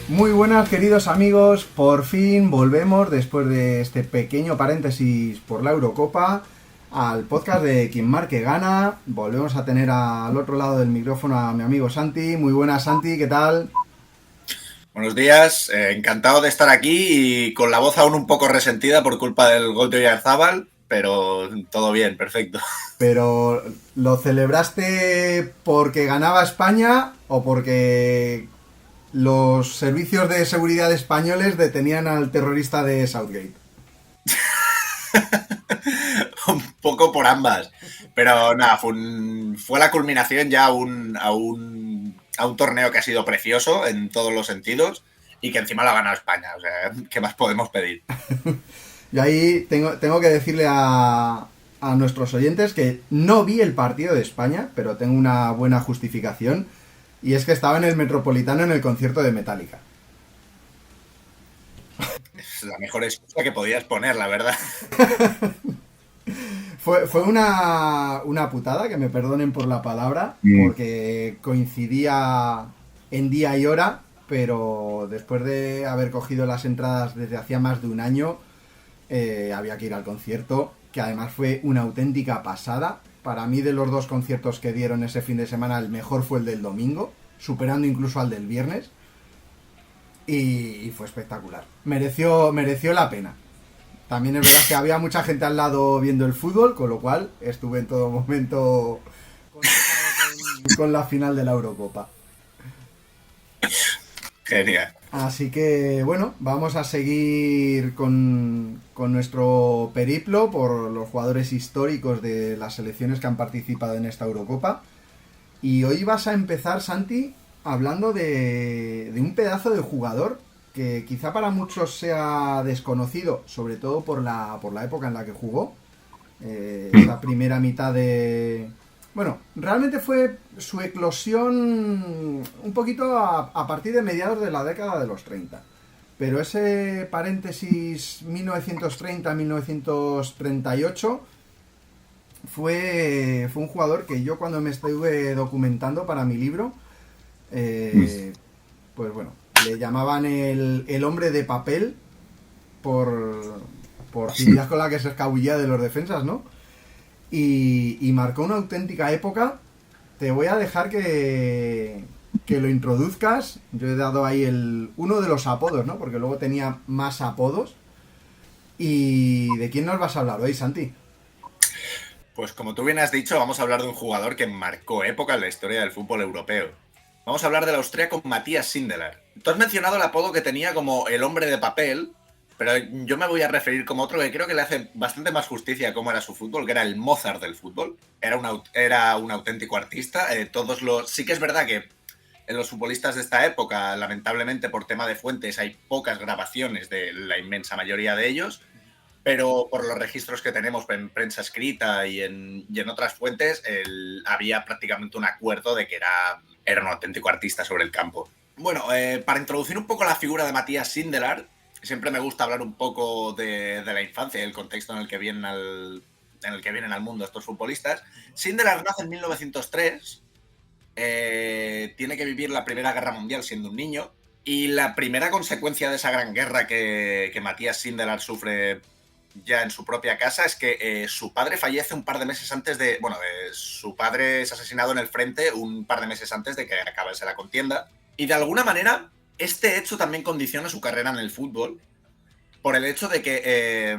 Muy buenas, queridos amigos, por fin volvemos después de este pequeño paréntesis por la Eurocopa al podcast de Quien Marque Gana. Volvemos a tener al otro lado del micrófono a mi amigo Santi. Muy buenas, Santi, ¿qué tal? Buenos días, encantado de estar aquí y con la voz aún un poco resentida por culpa del gol de Oyarzábal, pero todo bien, perfecto. Pero, ¿lo celebraste porque ganaba España o porque los servicios de seguridad españoles detenían al terrorista de Southgate? Un poco por ambas, pero nada, fue la culminación ya a un torneo que ha sido precioso en todos los sentidos y que encima lo ha ganado España, o sea, ¿qué más podemos pedir? Y ahí tengo que decirle a nuestros oyentes que no vi el partido de España, pero tengo una buena justificación. Y es que estaba en el Metropolitano en el concierto de Metallica. Es la mejor excusa que podías poner, la verdad. Fue una putada, que me perdonen por la palabra, porque coincidía en día y hora, pero después de haber cogido las entradas desde hacía más de un año, había que ir al concierto, que además fue una auténtica pasada. Para mí, de los dos conciertos que dieron ese fin de semana, el mejor fue el del domingo, superando incluso al del viernes, y fue espectacular. Mereció la pena. También es verdad que había mucha gente al lado viendo el fútbol, con lo cual estuve en todo momento conectado con la final de la Eurocopa. Genial. Así que bueno, vamos a seguir con nuestro periplo por los jugadores históricos de las selecciones que han participado en esta Eurocopa. Y hoy vas a empezar, Santi, hablando de un pedazo de jugador que quizá para muchos sea desconocido, sobre todo por la época en la que jugó. Esa primera mitad de... Bueno, realmente fue su eclosión un poquito a partir de mediados de la década de los 30. Pero ese paréntesis 1930-1938 fue un jugador que yo, cuando me estuve documentando para mi libro, pues bueno, le llamaban el hombre de papel por facilidad con la que se escabullía de los defensas, ¿no? Y marcó una auténtica época. Te voy a dejar que lo introduzcas. Yo he dado ahí uno de los apodos, ¿no? Porque luego tenía más apodos. ¿Y de quién nos vas a hablar hoy, Santi? Pues como tú bien has dicho, vamos a hablar de un jugador que marcó época en la historia del fútbol europeo. Vamos a hablar del austríaco Matías Sindelar. Tú has mencionado el apodo que tenía como el hombre de papel, pero yo me voy a referir como otro que creo que le hace bastante más justicia a cómo era su fútbol, que era el Mozart del fútbol. Era un auténtico artista. Sí que es verdad que en los futbolistas de esta época, lamentablemente por tema de fuentes, hay pocas grabaciones de la inmensa mayoría de ellos, pero por los registros que tenemos en prensa escrita y en otras fuentes, había prácticamente un acuerdo de que era un auténtico artista sobre el campo. Bueno, para introducir un poco la figura de Matías Sindelar, siempre me gusta hablar un poco de la infancia y el contexto en el que vienen al mundo estos futbolistas. Sindelar nace en 1903, tiene que vivir la Primera Guerra Mundial siendo un niño, y la primera consecuencia de esa gran guerra que Matías Sindelar sufre ya en su propia casa es que su padre fallece un par de meses antes de... Bueno, su padre es asesinado en el frente un par de meses antes de que acabase la contienda. Y de alguna manera, este hecho también condiciona su carrera en el fútbol, por el hecho de que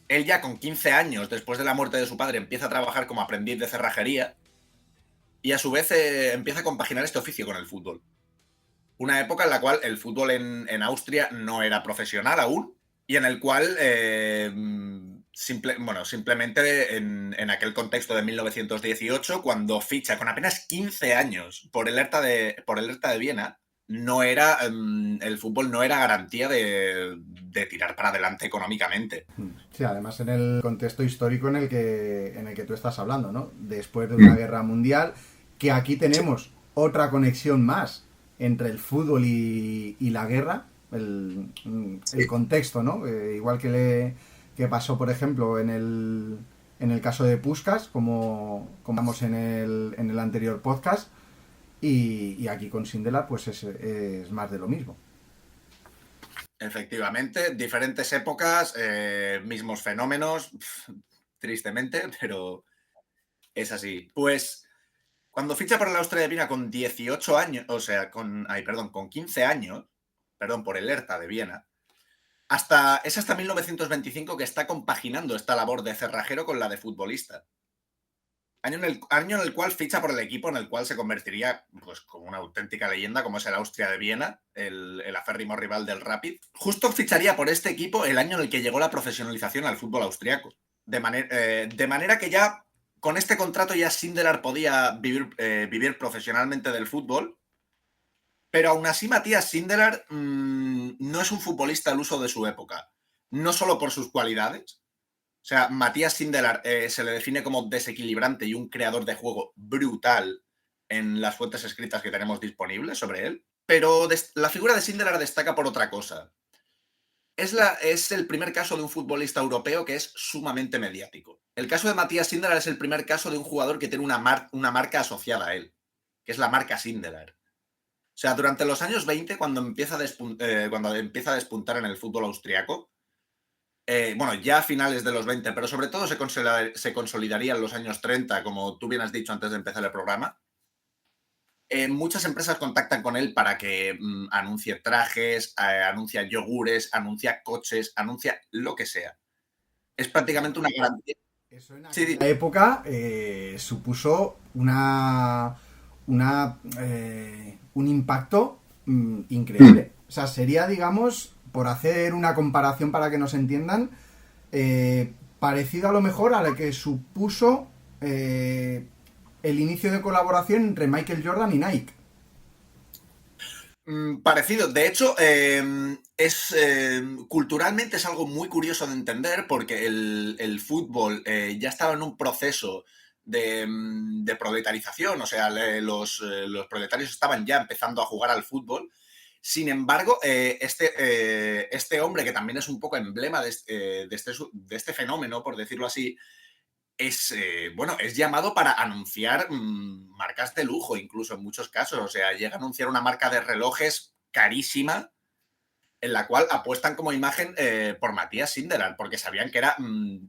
él ya con 15 años, después de la muerte de su padre, empieza a trabajar como aprendiz de cerrajería y a su vez empieza a compaginar este oficio con el fútbol. Una época en la cual el fútbol en Austria no era profesional aún, y en el cual, simplemente en aquel contexto de 1918, cuando ficha con apenas 15 años por el Hertha de Viena, el fútbol no era garantía de tirar para adelante económicamente. Sí, además en el contexto histórico en el que tú estás hablando, ¿no? Después de una guerra mundial, que aquí tenemos otra conexión más entre el fútbol y la guerra, el contexto, ¿no? Igual que pasó, por ejemplo, en el caso de Puskás, como vamos en el anterior podcast, y aquí con Sindelar pues es más de lo mismo. Efectivamente, diferentes épocas, mismos fenómenos, tristemente, pero es así. Pues cuando ficha por el Austria de Viena con 18 años, o sea, con 15 años, perdón, por el Hertha de Viena, es hasta 1925 que está compaginando esta labor de cerrajero con la de futbolista. Año en el cual ficha por el equipo en el cual se convertiría pues, como una auténtica leyenda, como es el Austria de Viena, el aférrimo rival del Rapid. Justo ficharía por este equipo el año en el que llegó la profesionalización al fútbol austriaco. De manera que ya con este contrato ya Sindelar podía vivir profesionalmente del fútbol, pero aún así Matías Sindelar no es un futbolista al uso de su época. No solo por sus cualidades, o sea, Matías Sindelar se le define como desequilibrante y un creador de juego brutal en las fuentes escritas que tenemos disponibles sobre él. Pero la figura de Sindelar destaca por otra cosa. Es el primer caso de un futbolista europeo que es sumamente mediático. El caso de Matías Sindelar es el primer caso de un jugador que tiene una marca asociada a él, que es la marca Sindelar. O sea, durante los años 20, cuando empieza a despuntar en el fútbol austriaco, bueno, ya a finales de los 20, pero sobre todo se consolidaría en los años 30, como tú bien has dicho antes de empezar el programa. Muchas empresas contactan con él para que anuncie trajes, anuncia yogures, anuncia coches, anuncia lo que sea. Es prácticamente una garantía. Eso en Sí, aquella época supuso un impacto increíble. O sea, sería, digamos, por hacer una comparación para que nos entiendan, parecido a lo mejor a lo que supuso el inicio de colaboración entre Michael Jordan y Nike. Parecido. De hecho, culturalmente es algo muy curioso de entender porque el fútbol ya estaba en un proceso de proletarización, o sea, los proletarios estaban ya empezando a jugar al fútbol. Sin embargo, este hombre, que también es un poco emblema de este fenómeno, por decirlo así, es llamado para anunciar marcas de lujo, incluso en muchos casos. O sea, llega a anunciar una marca de relojes carísima, en la cual apuestan como imagen por Matías Sindelar, porque sabían que era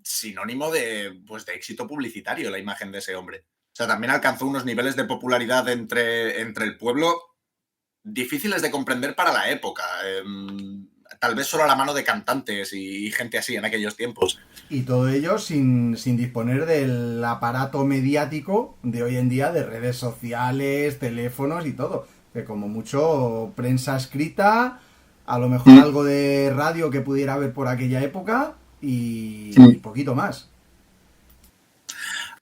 sinónimo de éxito publicitario la imagen de ese hombre. O sea, también alcanzó unos niveles de popularidad entre el pueblo difíciles de comprender para la época. Tal vez solo a la mano de cantantes y gente así en aquellos tiempos. Y todo ello sin disponer del aparato mediático de hoy en día, de redes sociales, teléfonos y todo. Que como mucho prensa escrita, a lo mejor algo de radio que pudiera haber por aquella época y poquito más.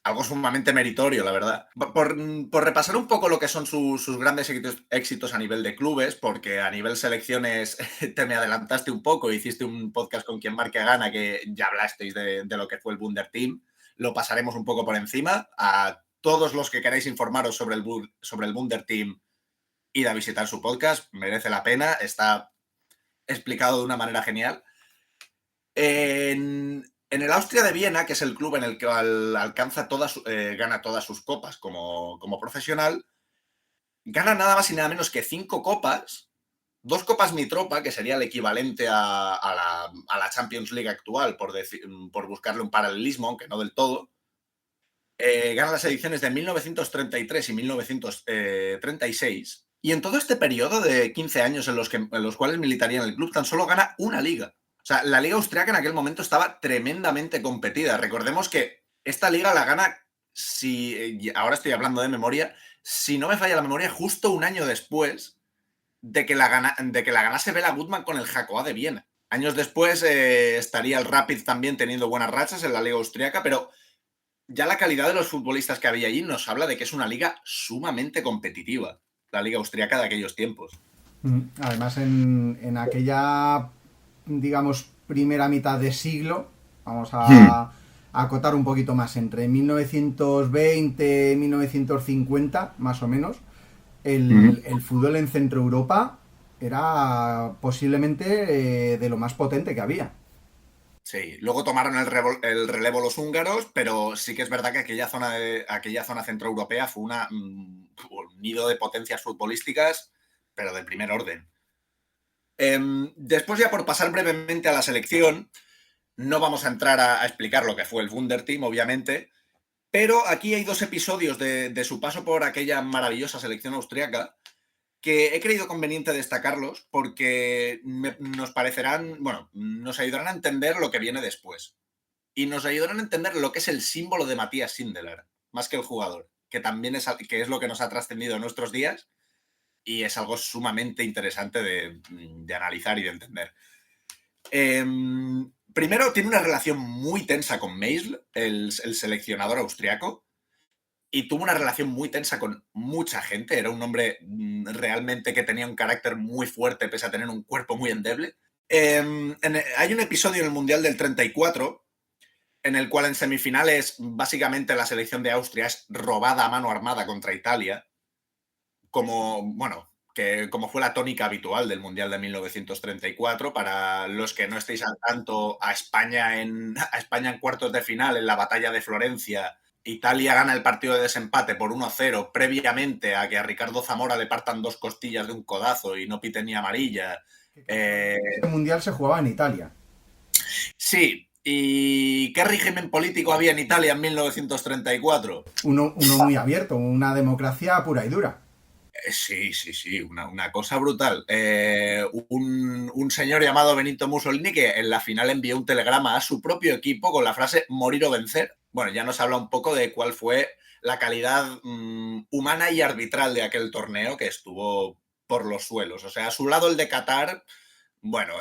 Algo sumamente meritorio, la verdad. Por repasar un poco lo que son sus grandes éxitos a nivel de clubes, porque a nivel selecciones te me adelantaste un poco, hiciste un podcast con Quien Marque Gana, que ya hablasteis de lo que fue el Wunder Team. Lo pasaremos un poco por encima. A todos los que queráis informaros sobre el Wunder Team, id a visitar su podcast, merece la pena, está explicado de una manera genial. En el Austria de Viena, que es el club en el que gana todas sus copas como profesional, gana nada más y nada menos que 5 copas, 2 copas Mitropa, que sería el equivalente a la Champions League actual, por buscarle un paralelismo, aunque no del todo. Gana las ediciones de 1933 y 1936. Y en todo este periodo de 15 años en los cuales militaría en el club, tan solo gana una liga. O sea, la liga austriaca en aquel momento estaba tremendamente competida. Recordemos que esta liga la gana, ahora estoy hablando de memoria, si no me falla la memoria, justo un año después de que la ganase Bela Gutmann con el Hakoah de Viena. Años después estaría el Rapid también teniendo buenas rachas en la liga austriaca, pero ya la calidad de los futbolistas que había allí nos habla de que es una liga sumamente competitiva, la liga austriaca de aquellos tiempos. Además, en aquella, digamos, primera mitad de siglo, vamos a acotar un poquito más, entre 1920 y 1950, más o menos, el fútbol en Centro Europa era posiblemente de lo más potente que había. Sí, luego tomaron el relevo los húngaros, pero sí que es verdad que aquella zona centroeuropea fue un nido de potencias futbolísticas, pero de primer orden. Después, ya por pasar brevemente a la selección, no vamos a entrar a explicar lo que fue el Wunderteam, obviamente, pero aquí hay dos episodios de su paso por aquella maravillosa selección austriaca que he creído conveniente destacarlos porque nos parecerán, bueno, nos ayudarán a entender lo que viene después. Y nos ayudarán a entender lo que es el símbolo de Matías Sindelar, más que el jugador, que también es lo que nos ha trascendido en nuestros días y es algo sumamente interesante de analizar y de entender. Primero, tiene una relación muy tensa con Meisl, el seleccionador austriaco, y tuvo una relación muy tensa con mucha gente. Era un hombre realmente que tenía un carácter muy fuerte, pese a tener un cuerpo muy endeble. Hay un episodio en el Mundial del 34 en el cual en semifinales básicamente la selección de Austria es robada a mano armada contra Italia, como fue la tónica habitual del Mundial de 1934. Para los que no estéis al tanto, a España en cuartos de final, en la batalla de Florencia, Italia gana el partido de desempate por 1-0 previamente a que a Ricardo Zamora le partan 2 costillas de un codazo y no pite ni amarilla. Ese mundial se jugaba en Italia. Sí. ¿Y qué régimen político había en Italia en 1934? Uno muy abierto, una democracia pura y dura. Sí, una cosa brutal. Un señor llamado Benito Mussolini que en la final envió un telegrama a su propio equipo con la frase morir o vencer. Bueno, ya nos habla un poco de cuál fue la calidad humana y arbitral de aquel torneo, que estuvo por los suelos. O sea, a su lado el de Qatar, bueno,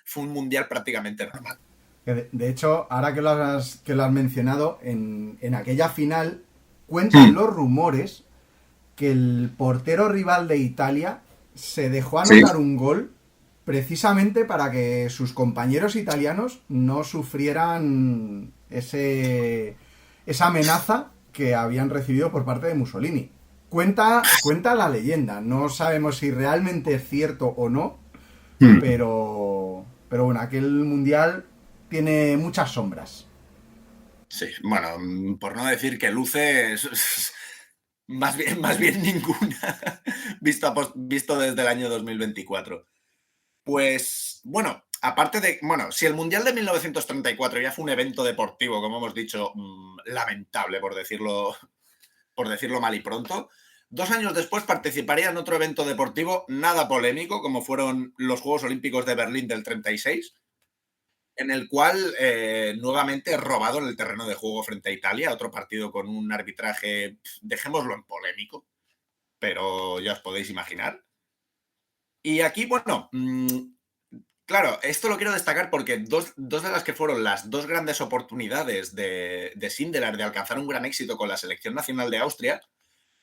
fue un mundial prácticamente normal. De hecho, ahora que lo has mencionado, en aquella final cuentan los rumores que el portero rival de Italia se dejó anotar un gol precisamente para que sus compañeros italianos no sufrieran esa amenaza que habían recibido por parte de Mussolini. Cuenta la leyenda, no sabemos si realmente es cierto o no, pero bueno, aquel mundial tiene muchas sombras. Sí, bueno, por no decir que luce, más bien ninguna, visto desde el año 2024. Pues, bueno, aparte de, si el Mundial de 1934 ya fue un evento deportivo, como hemos dicho, lamentable, por decirlo mal y pronto, 2 años después participaría en otro evento deportivo nada polémico, como fueron los Juegos Olímpicos de Berlín del 36, en el cual nuevamente robado en el terreno de juego frente a Italia, otro partido con un arbitraje, dejémoslo en polémico, pero ya os podéis imaginar. Y aquí, bueno, claro, esto lo quiero destacar porque dos de las que fueron las 2 grandes oportunidades de Sindelar de alcanzar un gran éxito con la selección nacional de Austria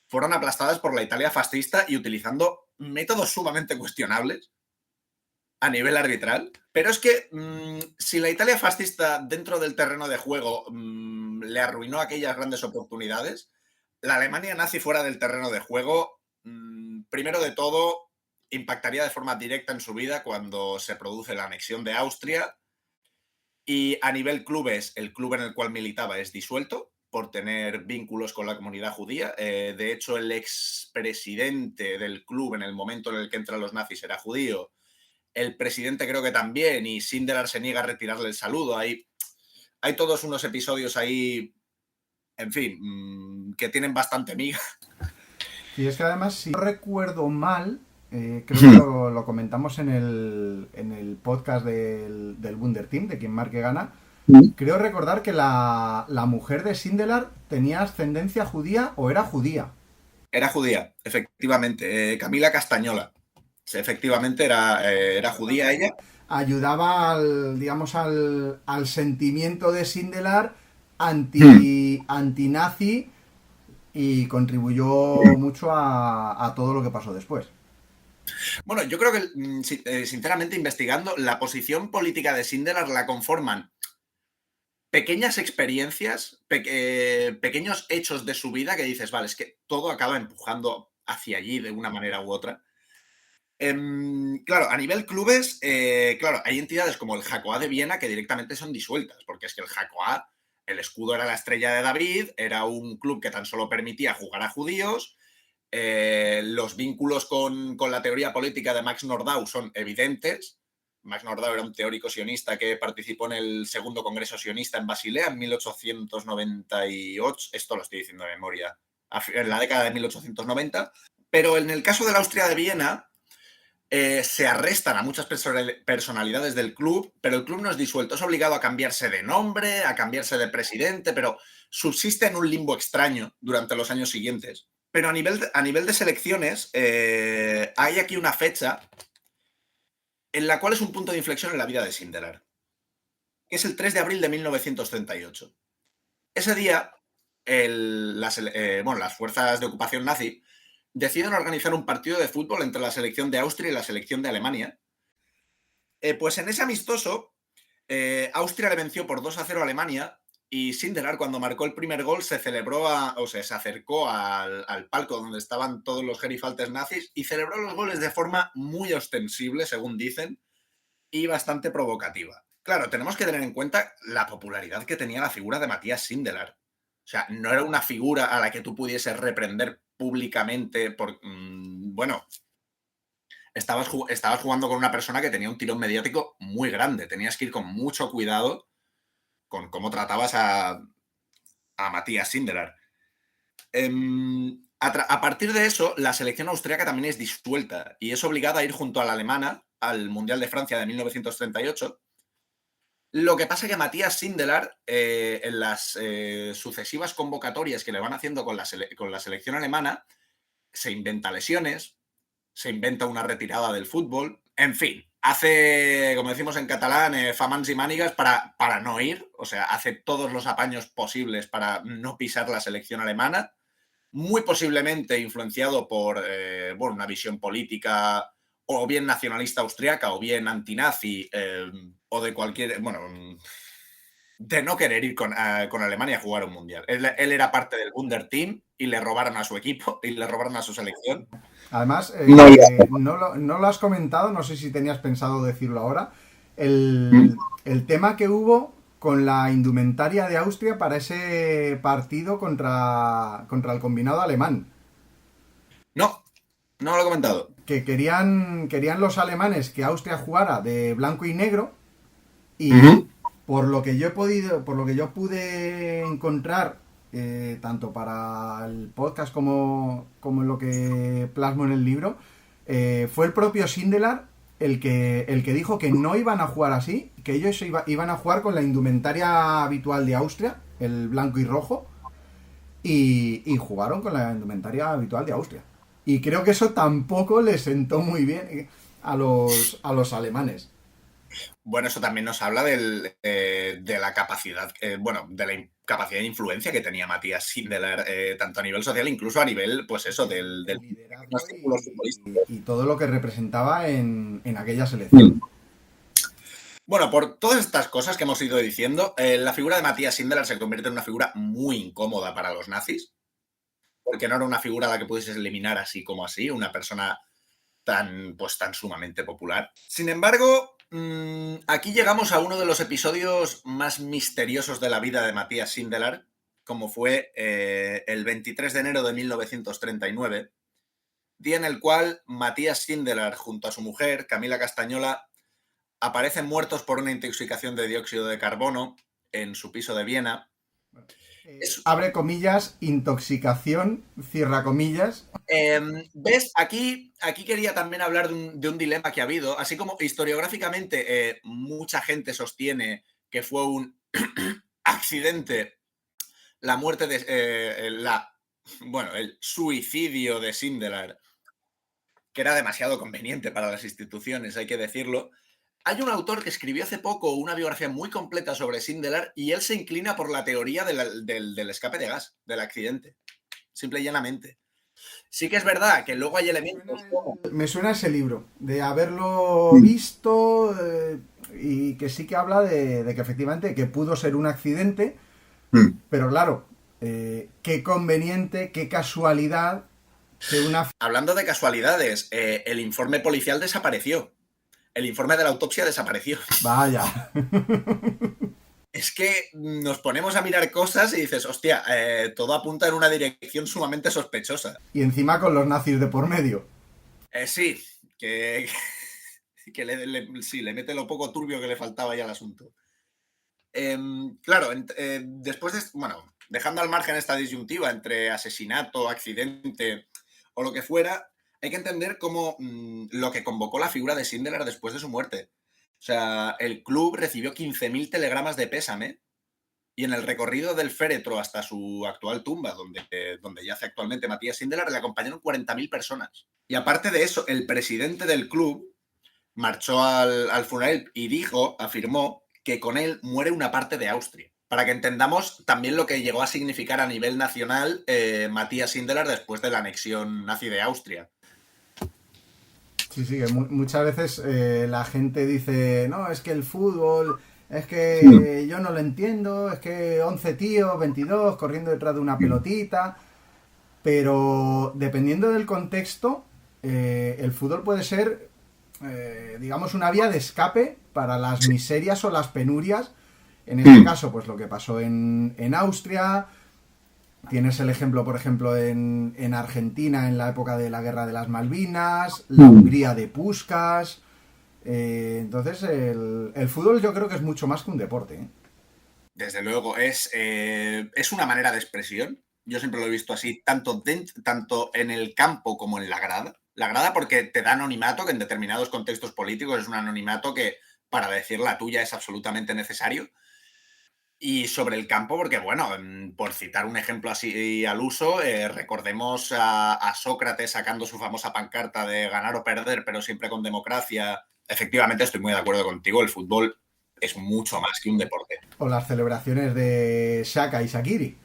fueron aplastadas por la Italia fascista y utilizando métodos sumamente cuestionables a nivel arbitral. Pero es que si la Italia fascista dentro del terreno de juego le arruinó aquellas grandes oportunidades, la Alemania nazi fuera del terreno de juego, primero de todo, impactaría de forma directa en su vida cuando se produce la anexión de Austria, y a nivel clubes, el club en el cual militaba es disuelto por tener vínculos con la comunidad judía. De hecho, el expresidente del club en el momento en el que entran los nazis era judío. El presidente creo que también, y Sindelar se niega a retirarle el saludo. Hay todos unos episodios ahí, en fin, que tienen bastante miga. Y es que además, si no recuerdo mal, creo que lo comentamos en el podcast del Wunderteam, de quien marque gana. Creo recordar que la mujer de Sindelar tenía ascendencia judía o era judía. Era judía, efectivamente. Camila Castañola. Efectivamente era judía ella. Ayudaba al sentimiento de Sindelar antinazi y contribuyó mucho a todo lo que pasó después. Bueno, yo creo que, sinceramente, investigando, la posición política de Sindelar la conforman pequeñas experiencias, pequeños hechos de su vida que dices, vale, es que todo acaba empujando hacia allí de una manera u otra. Claro, a nivel clubes, claro, hay entidades como el Hakoah de Viena que directamente son disueltas, porque es que el Hakoah, el escudo era la estrella de David, era un club que tan solo permitía jugar a judíos. Los vínculos con la teoría política de Max Nordau son evidentes. Max Nordau era un teórico sionista que participó en el segundo congreso sionista en Basilea en 1898. Esto lo estoy diciendo de memoria, en la década de 1890. Pero en el caso de la Austria de Viena, se arrestan a muchas personalidades del club, pero el club no es disuelto. Es obligado a cambiarse de nombre, a cambiarse de presidente, pero subsiste en un limbo extraño durante los años siguientes. Pero a nivel de selecciones, hay aquí una fecha en la cual es un punto de inflexión en la vida de Sindelar, que es el 3 de abril de 1938. Ese día, las fuerzas de ocupación nazi deciden organizar un partido de fútbol entre la selección de Austria y la selección de Alemania. Pues en ese amistoso, Austria le venció por 2-0 a Alemania. Y Sindelar, cuando marcó el primer gol, se acercó al palco donde estaban todos los gerifaltes nazis y celebró los goles de forma muy ostensible, según dicen, y bastante provocativa. Claro, tenemos que tener en cuenta la popularidad que tenía la figura de Matías Sindelar. O sea, no era una figura a la que tú pudieses reprender públicamente por... estabas jugando con una persona que tenía un tirón mediático muy grande. Tenías que ir con mucho cuidado con cómo tratabas a Matías Sindelar. A partir de eso, la selección austríaca también es disuelta y es obligada a ir junto a la alemana al Mundial de Francia de 1938. Lo que pasa es que Matías Sindelar, en las sucesivas convocatorias que le van haciendo con la selección alemana, se inventa lesiones, se inventa una retirada del fútbol, en fin, hace, como decimos en catalán, famans y mánigas para no ir, o sea, hace todos los apaños posibles para no pisar la selección alemana, muy posiblemente influenciado por una visión política o bien nacionalista austriaca o bien antinazi, o de cualquier, de no querer ir con Alemania a jugar un mundial. Él era parte del Wunder Team y le robaron a su equipo y le robaron a su selección. Además, no lo has comentado, no sé si tenías pensado decirlo ahora, el tema que hubo con la indumentaria de Austria para ese partido contra el combinado alemán. No lo he comentado. Que querían los alemanes que Austria jugara de blanco y negro y por lo que yo pude encontrar, tanto para el podcast como en lo que plasmo en el libro, fue el propio Sindelar el que dijo que no iban a jugar así, que ellos iban a jugar con la indumentaria habitual de Austria, el blanco y rojo, y jugaron con la indumentaria habitual de Austria. Y creo que eso tampoco les sentó muy bien a los alemanes. Bueno, eso también nos habla de la capacidad, de la capacidad de influencia que tenía Matías Sindelar, tanto a nivel social, incluso a nivel, pues eso, del liderazgo y todo lo que representaba en aquella selección. Bueno, por todas estas cosas que hemos ido diciendo, la figura de Matías Sindelar se convierte en una figura muy incómoda para los nazis, porque no era una figura a la que pudieses eliminar así como así, una persona tan sumamente popular. Sin embargo, aquí llegamos a uno de los episodios más misteriosos de la vida de Matías Sindelar, como fue el 23 de enero de 1939, día en el cual Matías Sindelar, junto a su mujer, Camila Castañola, aparecen muertos por una intoxicación de dióxido de carbono en su piso de Viena. Abre comillas, intoxicación, cierra comillas. ¿Ves? Aquí quería también hablar de un dilema que ha habido. Así como historiográficamente mucha gente sostiene que fue un accidente la muerte de... el suicidio de Sindelar, que era demasiado conveniente para las instituciones, hay que decirlo. Hay un autor que escribió hace poco una biografía muy completa sobre Sindelar y él se inclina por la teoría del escape de gas, del accidente, simple y llanamente. Sí que es verdad que luego hay elementos como... Me suena ese libro, de haberlo visto, y que sí que habla de que efectivamente que pudo ser un accidente, pero claro, qué conveniente, qué casualidad que una... Hablando de casualidades, el informe policial desapareció. El informe de la autopsia desapareció. Vaya. Es que nos ponemos a mirar cosas y dices, hostia, todo apunta en una dirección sumamente sospechosa. Y encima con los nazis de por medio. Sí, que, que sí, le mete lo poco turbio que le faltaba ya al asunto. Claro, después de, bueno, dejando al margen esta disyuntiva entre asesinato, accidente o lo que fuera, hay que entender cómo lo que convocó la figura de Sindelar después de su muerte. O sea, el club recibió 15.000 telegramas de pésame y en el recorrido del féretro hasta su actual tumba, donde yace actualmente Matías Sindelar, le acompañaron 40.000 personas. Y aparte de eso, el presidente del club marchó al funeral y afirmó que con él muere una parte de Austria. Para que entendamos también lo que llegó a significar a nivel nacional Matías Sindelar después de la anexión nazi de Austria. Sí, que muchas veces la gente dice, no, es que el fútbol, es que yo no lo entiendo, es que 11 tíos, 22, corriendo detrás de una pelotita, pero dependiendo del contexto, el fútbol puede ser, digamos, una vía de escape para las miserias o las penurias. En este caso, pues lo que pasó en Austria. Tienes el ejemplo, por ejemplo, en Argentina, en la época de la Guerra de las Malvinas, la Hungría de Puskás. Entonces, el fútbol yo creo que es mucho más que un deporte. Desde luego, es una manera de expresión. Yo siempre lo he visto así, tanto en el campo como en la grada. La grada porque te da anonimato, que en determinados contextos políticos es un anonimato que para decir la tuya es absolutamente necesario. Y sobre el campo, porque bueno, por citar un ejemplo así al uso, recordemos a Sócrates sacando su famosa pancarta de ganar o perder, pero siempre con democracia. Efectivamente, estoy muy de acuerdo contigo, el fútbol es mucho más que un deporte. O las celebraciones de Shaka y Shaqiri.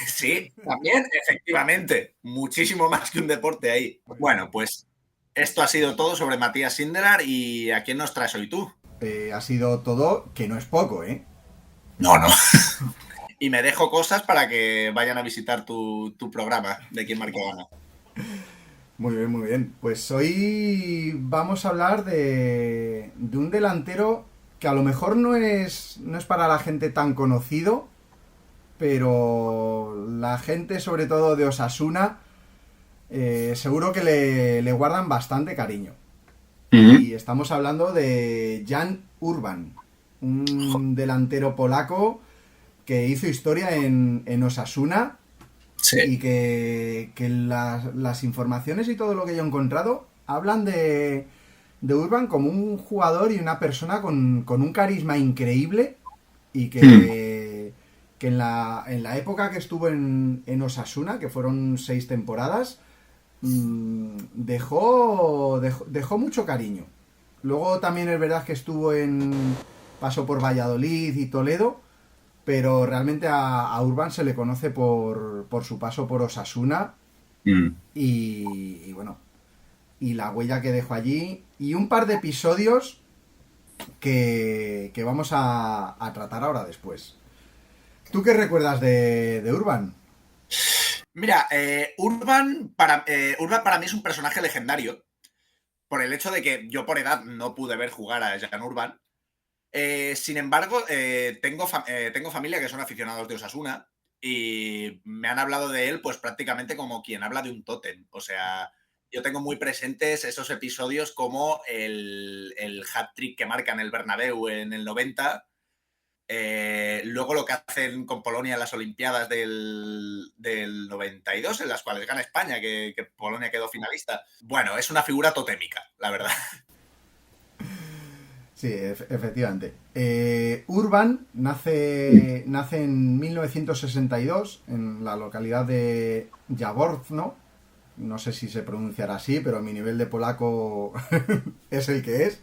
Sí, también, efectivamente, muchísimo más que un deporte ahí. Bueno, pues esto ha sido todo sobre Matías Sindelar y ¿a quién nos traes hoy tú? Ha sido todo, que no es poco, ¿eh? No. Y me dejo cosas para que vayan a visitar tu programa de Quién Marca Gana. Muy bien, muy bien. Pues hoy vamos a hablar de un delantero que a lo mejor no es para la gente tan conocido, pero la gente, sobre todo de Osasuna, seguro que le guardan bastante cariño. Y estamos hablando de Jan Urban, un delantero polaco que hizo historia en Osasuna. Sí. Y que las informaciones y todo lo que yo he encontrado hablan de Urban como un jugador y una persona con un carisma increíble y que en la época que estuvo en Osasuna, que fueron 6 temporadas, dejó mucho cariño. Luego también es verdad que pasó por Valladolid y Toledo, pero realmente a Urban se le conoce por su paso por Osasuna y bueno, y la huella que dejó allí y un par de episodios que vamos a tratar ahora después. ¿Tú qué recuerdas de Urban? Mira, Urban para mí es un personaje legendario por el hecho de que yo por edad no pude ver jugar a Jan Urban. Sin embargo, tengo familia que son aficionados de Osasuna y me han hablado de él pues prácticamente como quien habla de un tótem. O sea, yo tengo muy presentes esos episodios como el hat-trick que marca en el Bernabéu en el 90, luego lo que hacen con Polonia en las Olimpiadas del 92, en las cuales gana España, que Polonia quedó finalista. Bueno, es una figura totémica, la verdad. Sí, efectivamente. Urban nace en 1962 en la localidad de Jaworno. No sé si se pronunciará así, pero mi nivel de polaco es el que es.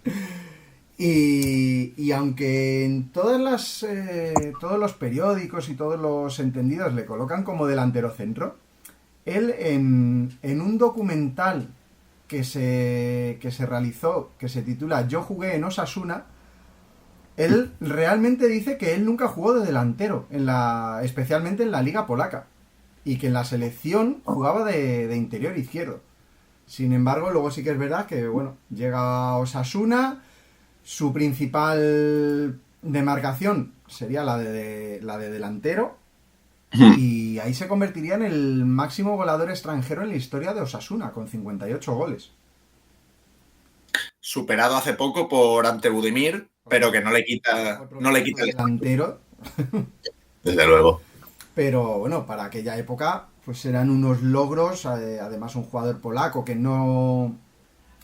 Y aunque en todos los periódicos y todos los entendidos le colocan como delantero centro, él en un documental que se realizó, que se titula Yo jugué en Osasuna, él realmente dice que él nunca jugó de delantero, especialmente en la liga polaca, y que en la selección jugaba de interior izquierdo. Sin embargo, luego sí que es verdad que, bueno, llega a Osasuna, su principal demarcación sería la de delantero. Hmm. Y ahí se convertiría en el máximo goleador extranjero en la historia de Osasuna, con 58 goles. Superado hace poco por Ante Budimir, pero que Correcto. Otro no le pedazo quita de el estatus. delantero. Desde luego. Pero bueno, para aquella época, pues eran unos logros. Además, un jugador polaco que no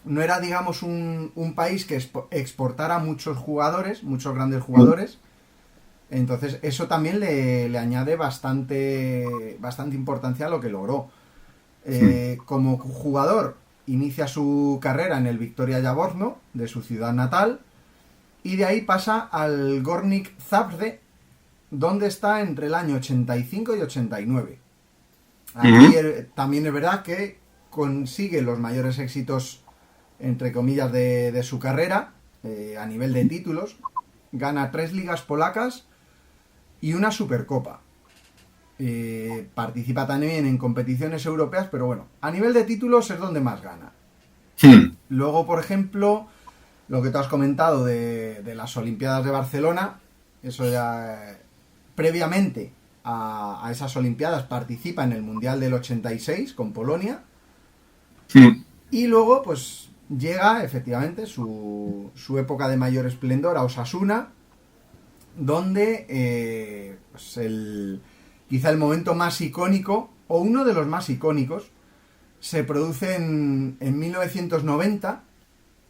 era, digamos, un país que exportara muchos jugadores, muchos grandes jugadores. Entonces, eso también le añade bastante importancia a lo que logró. Como jugador, inicia su carrera en el Victoria Javorno, de su ciudad natal, y de ahí pasa al Gornik Zabrze, donde está entre el año 85 y 89. Aquí también es verdad que consigue los mayores éxitos, entre comillas, de su carrera, a nivel de títulos. Gana 3 ligas polacas y una Supercopa. Participa también en competiciones europeas, pero bueno, a nivel de títulos es donde más gana. Luego, por ejemplo, lo que tú has comentado de las Olimpiadas de Barcelona, eso ya previamente a esas Olimpiadas participa en el Mundial del 86 con Polonia. Y luego, pues llega efectivamente su época de mayor esplendor a Osasuna, donde pues quizá el momento más icónico, o uno de los más icónicos, se produce en 1990,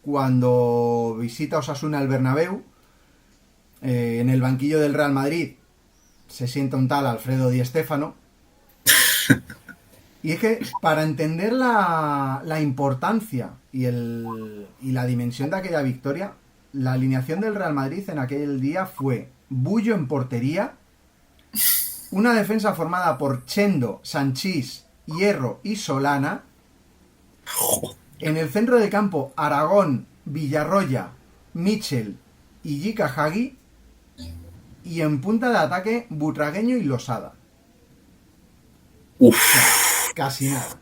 cuando visita Osasuna el Bernabéu. En el banquillo del Real Madrid se sienta un tal Alfredo Di Stéfano. Y es que para entender la importancia y la dimensión de aquella victoria, la alineación del Real Madrid en aquel día fue Bullo en portería, una defensa formada por Chendo, Sanchís, Hierro y Solana. En el centro del campo, Aragón, Villarroya, Michel y Yika Hagi. Y en punta de ataque, Butragueño y Losada. O sea, Uf. casi nada.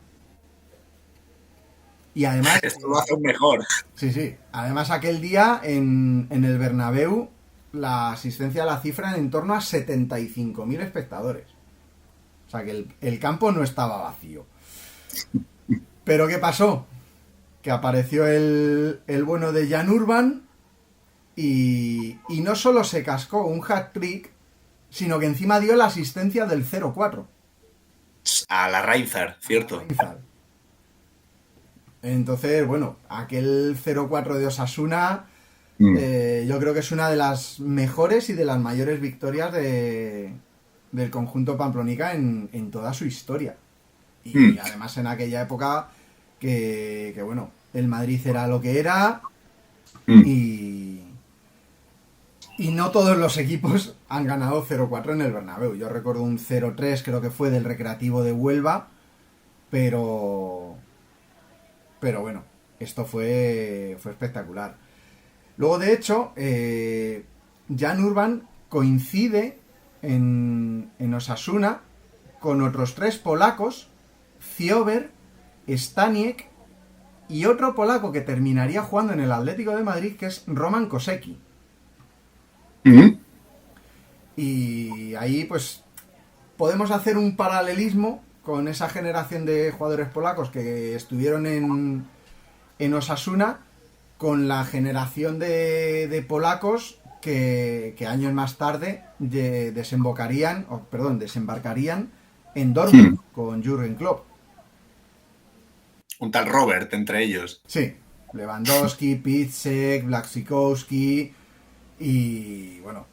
Y además, Esto lo hace un mejor. sí, sí. Además, aquel día en el Bernabéu, la asistencia la cifran en torno a 75.000 espectadores. O sea que el campo no estaba vacío. Pero ¿qué pasó? Que apareció el bueno de Jan Urban y no solo se cascó un hat-trick, sino que encima dio la asistencia del 0-4. A la Reinhardt, cierto. Entonces, bueno, aquel 0-4 de Osasuna, yo creo que es una de las mejores y de las mayores victorias del conjunto pamplonica en toda su historia. Y además en aquella época que bueno, el Madrid era lo que era y, y no todos los equipos han ganado 0-4 en el Bernabéu. Yo recuerdo un 0-3, creo que fue del Recreativo de Huelva, pero bueno, esto fue espectacular. Luego, de hecho, Jan Urban coincide en Osasuna con otros 3 polacos, Ziober, Staniek y otro polaco que terminaría jugando en el Atlético de Madrid, que es Roman Kosecki. Y ahí pues podemos hacer un paralelismo con esa generación de jugadores polacos que estuvieron en Osasuna, con la generación de polacos que años más tarde desembarcarían en Dortmund con Jürgen Klopp. Un tal Robert entre ellos. Sí, Lewandowski, Picek, Błaszczykowski y bueno,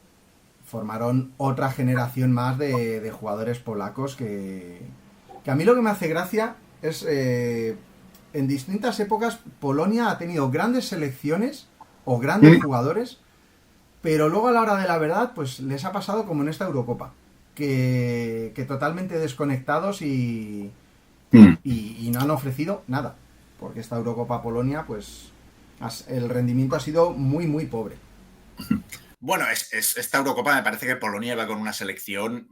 formaron otra generación más de jugadores polacos que a mí lo que me hace gracia es en distintas épocas Polonia ha tenido grandes selecciones o grandes jugadores, pero luego a la hora de la verdad pues les ha pasado como en esta Eurocopa, que totalmente desconectados y no han ofrecido nada, porque esta Eurocopa Polonia pues el rendimiento ha sido muy muy pobre. Bueno, esta Eurocopa me parece que Polonia iba con una selección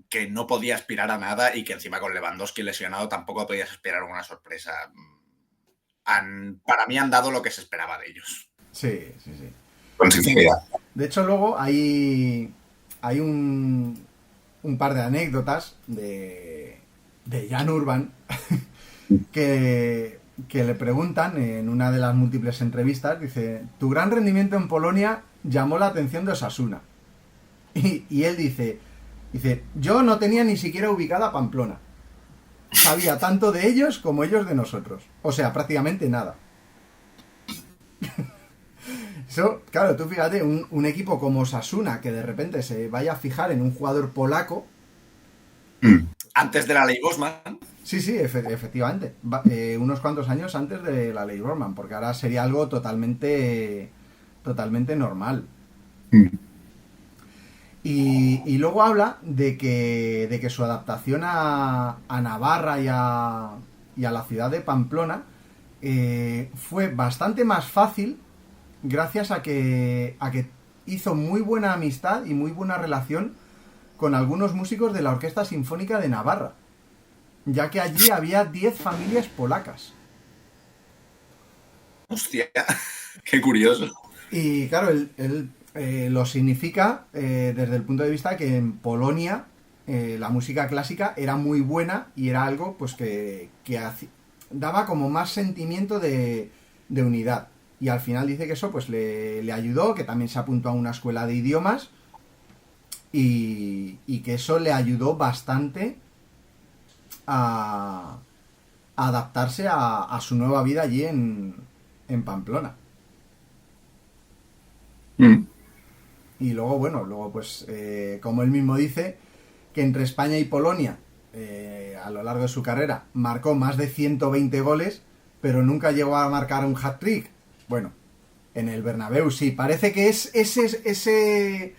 que no podía aspirar a nada y que encima con Lewandowski lesionado tampoco podías esperar una sorpresa. Para mí han dado lo que se esperaba de ellos. Sí, sí, sí. con sinceridad. De hecho, luego hay un par de anécdotas de Jan Urban que le preguntan en una de las múltiples entrevistas, dice, tu gran rendimiento en Polonia llamó la atención de Osasuna. Y él dice, yo no tenía ni siquiera ubicada Pamplona. Sabía tanto de ellos como ellos de nosotros. O sea, prácticamente nada. Eso, claro, tú fíjate, un equipo como Osasuna que de repente se vaya a fijar en un jugador polaco. Antes de la ley Bosman. Sí, efectivamente. Unos cuantos años antes de la ley Bosman, porque ahora sería algo totalmente normal. Y luego habla de que su adaptación a Navarra y a la ciudad de Pamplona fue bastante más fácil gracias a que hizo muy buena amistad y muy buena relación con algunos músicos de la Orquesta Sinfónica de Navarra, ya que allí había 10 familias polacas. Hostia, qué curioso. Y claro, él lo significa desde el punto de vista que en Polonia la música clásica era muy buena y era algo pues que daba como más sentimiento de unidad. Y al final dice que eso pues le ayudó, que también se apuntó a una escuela de idiomas y que eso le ayudó bastante a adaptarse a su nueva vida allí en Pamplona. Y luego, bueno, pues como él mismo dice, que entre España y Polonia, a lo largo de su carrera, marcó más de 120 goles, pero nunca llegó a marcar un hat-trick. Bueno, en el Bernabéu sí. Parece que es ese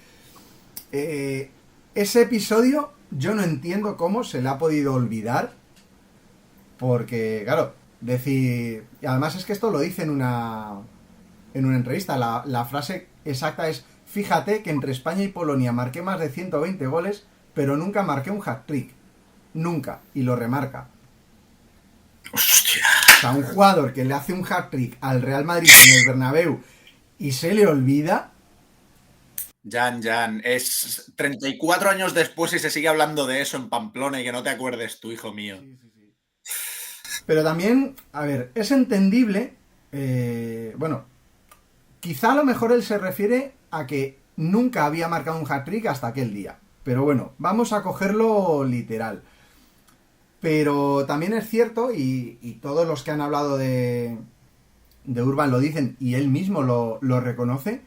episodio, yo no entiendo cómo se le ha podido olvidar, porque, claro, decir... Y además es que esto lo dice en una entrevista, la frase exacta es: fíjate que entre España y Polonia marqué más de 120 goles, pero nunca marqué un hat-trick. Nunca. Y lo remarca. Hostia. O sea, un jugador que le hace un hat-trick al Real Madrid en el Bernabéu y se le olvida. Jan, es 34 años después y se sigue hablando de eso en Pamplona y que no te acuerdes tú, hijo mío. Sí. Pero también, a ver, es entendible, bueno, quizá a lo mejor él se refiere a que nunca había marcado un hat-trick hasta aquel día. Pero bueno, vamos a cogerlo literal. Pero también es cierto, y todos los que han hablado de Urban lo dicen, y él mismo lo reconoce,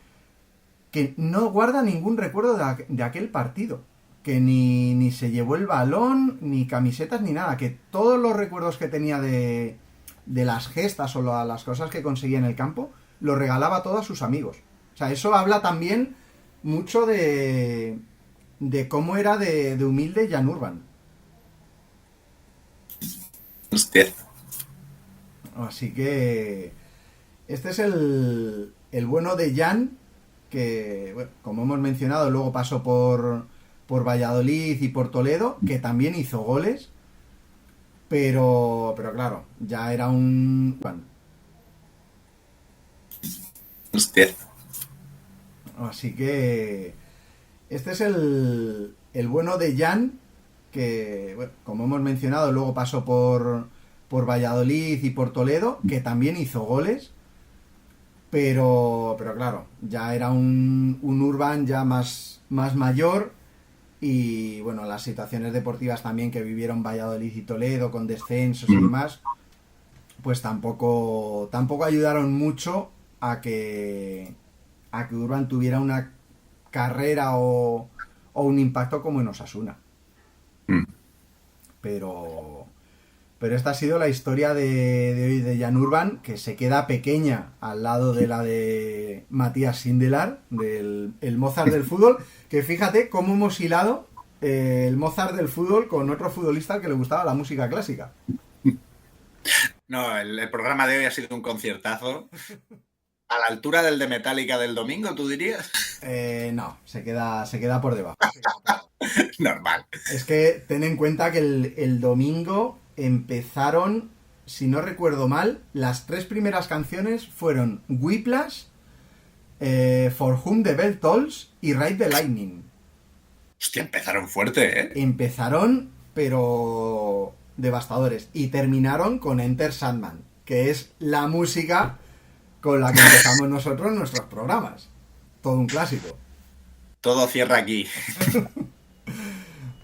que no guarda ningún recuerdo de aquel partido. Que ni se llevó el balón, ni camisetas, ni nada. Que todos los recuerdos que tenía de las gestas o las cosas que conseguía en el campo, lo regalaba todo a sus amigos. O sea, eso habla también mucho de cómo era de humilde Jan Urban. Hostia. Así que este es el bueno de Jan, que, bueno, como hemos mencionado, luego pasó por Valladolid y por Toledo, que también hizo goles, pero claro, ya era un... Bueno. Hostia. Así que este es el bueno de Jan, que, bueno, como hemos mencionado, luego pasó por Valladolid y por Toledo, que también hizo goles, pero claro, ya era un Urban ya más mayor, y bueno, las situaciones deportivas también que vivieron Valladolid y Toledo, con descensos y demás, pues tampoco ayudaron mucho a que Urban tuviera una carrera o un impacto como en Osasuna. Pero esta ha sido la historia de hoy de Jan Urban, que se queda pequeña al lado de la de Matías Sindelar, el Mozart del fútbol, que fíjate cómo hemos hilado el Mozart del fútbol con otro futbolista que le gustaba la música clásica. No, el programa de hoy ha sido un conciertazo. ¿A la altura del de Metallica del domingo, tú dirías? No, se queda por debajo. Normal. Es que ten en cuenta que el domingo empezaron, si no recuerdo mal, las 3 primeras canciones fueron Whiplash, For Whom the Bell Tolls y Ride the Lightning. Hostia, empezaron fuerte, ¿eh? Empezaron, pero devastadores. Y terminaron con Enter Sandman, que es la música con la que empezamos nosotros nuestros programas. Todo un clásico. Todo cierra aquí.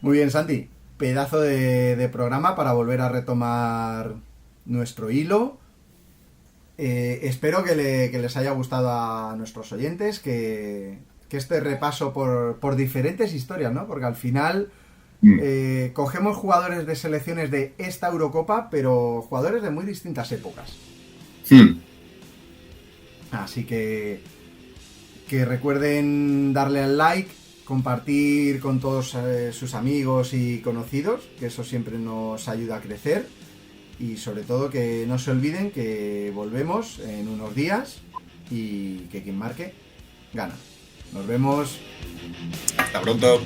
Muy bien, Santi. Pedazo de programa para volver a retomar nuestro hilo. Espero que les haya gustado a nuestros oyentes, que este repaso por diferentes historias, ¿no? Porque al final cogemos jugadores de selecciones de esta Eurocopa, pero jugadores de muy distintas épocas. Así que recuerden darle al like, compartir con todos sus amigos y conocidos, que eso siempre nos ayuda a crecer. Y sobre todo que no se olviden que volvemos en unos días y que quien marque, gana. Nos vemos. Hasta pronto.